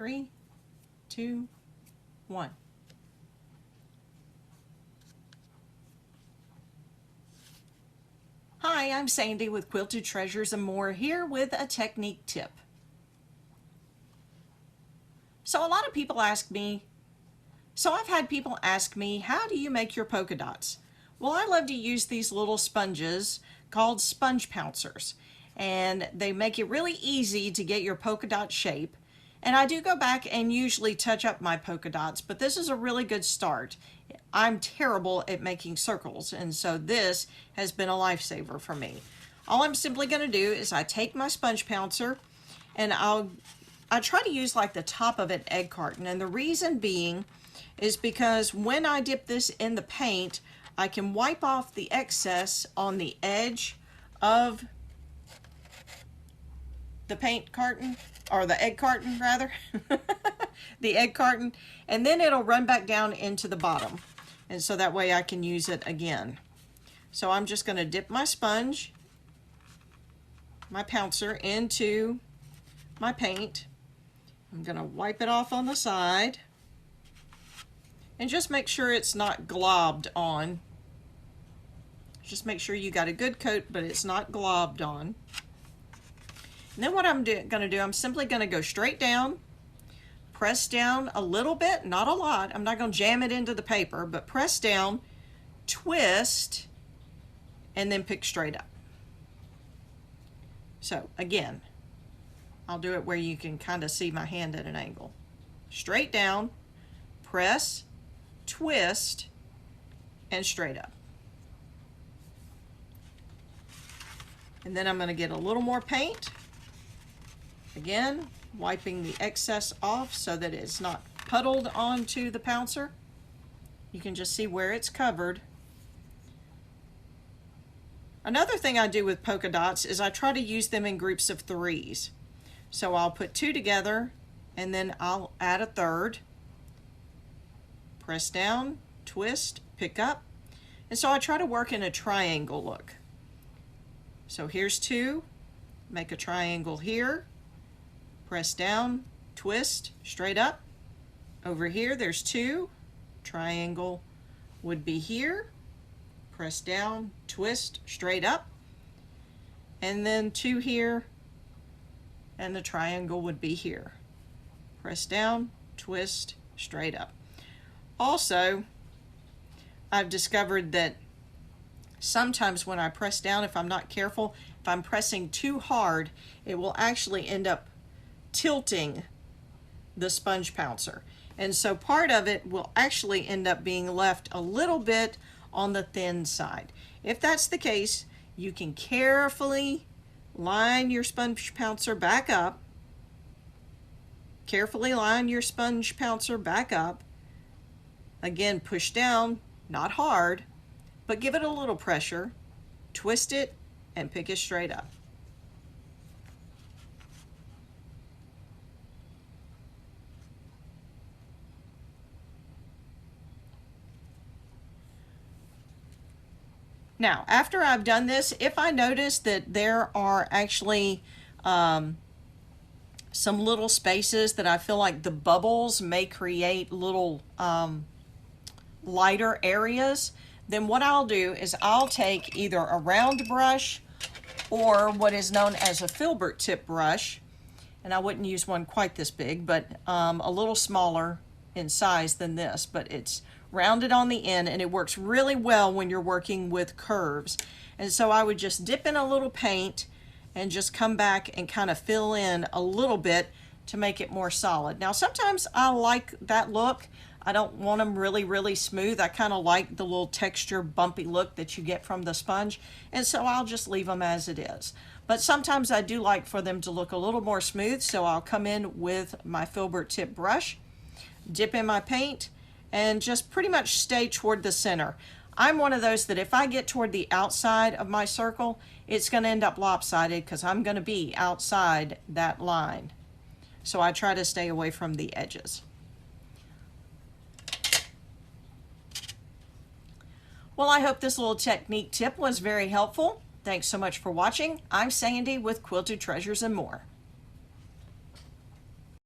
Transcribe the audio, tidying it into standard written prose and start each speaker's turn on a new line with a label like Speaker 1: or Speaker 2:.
Speaker 1: 3, 2, 1. Hi, I'm Sandy with Quilted Treasures and More, here with a technique tip. So a lot of people ask me, I've had people ask me, how do you make your polka dots? Well, I love to use these little sponges called sponge pouncers, and they make it really easy to get your polka dot shape. And I do go back and usually touch up my polka dots, but this is a really good start. I'm terrible at making circles, and so this has been a lifesaver for me. All I'm simply going to do is I take my sponge pouncer and I try to use like the top of an egg carton, and the reason being is because when I dip this in the paint, I can wipe off the excess on the edge of the paint carton, or the egg carton rather, the egg carton, and then it'll run back down into the bottom, and so that way I can use it again. So I'm just going to dip my sponge, my pouncer, into my paint. I'm going to wipe it off on the side and just make sure it's not globbed on. Just make sure you got a good coat, but it's not globbed on. And then what I'm going to do, I'm simply going to go straight down, press down a little bit, not a lot. I'm not going to jam it into the paper, but press down, twist, and then pick straight up. So again, I'll do it where you can kind of see my hand at an angle. Straight down, press, twist, and straight up. And then I'm going to get a little more paint. Again, wiping the excess off so that it's not puddled onto the pouncer. You can just see where it's covered. Another thing I do with polka dots is I try to use them in groups of 3s. So I'll put 2 together and then I'll add a third. Press down, twist, pick up. And so I try to work in a triangle look. So here's 2, make a triangle here. Press down, twist, straight up. Over here there's 2, triangle would be here. Press down, twist, straight up. And then 2 here, and the triangle would be here. Press down, twist, straight up. Also, I've discovered that sometimes when I press down, if I'm not careful, if I'm pressing too hard, it will actually end up tilting the sponge pouncer, and so part of it will actually end up being left a little bit on the thin side. If that's the case, you can carefully line your sponge pouncer back up. Carefully line your sponge pouncer back up. Again, push down, not hard, but give it a little pressure. Twist it and pick it straight up. Now, after I've done this, if I notice that there are actually some little spaces that I feel like the bubbles may create little lighter areas, then what I'll do is I'll take either a round brush or what is known as a filbert tip brush, and I wouldn't use one quite this big, but a little smaller in size than this, but it's rounded on the end, and it works really well when you're working with curves. And so I would just dip in a little paint and just come back and kind of fill in a little bit to make it more solid. Now sometimes I like that look. I don't want them really smooth. I kind of like the little texture bumpy look that you get from the sponge, and so I'll just leave them as it is. But sometimes I do like for them to look a little more smooth, so I'll come in with my filbert tip brush, dip in my paint, and just pretty much stay toward the center. I'm one of those that if I get toward the outside of my circle, it's going to end up lopsided because I'm going to be outside that line. So I try to stay away from the edges. Well, I hope this little technique tip was very helpful. Thanks so much for watching. I'm Sandy with Quilted Treasures and More.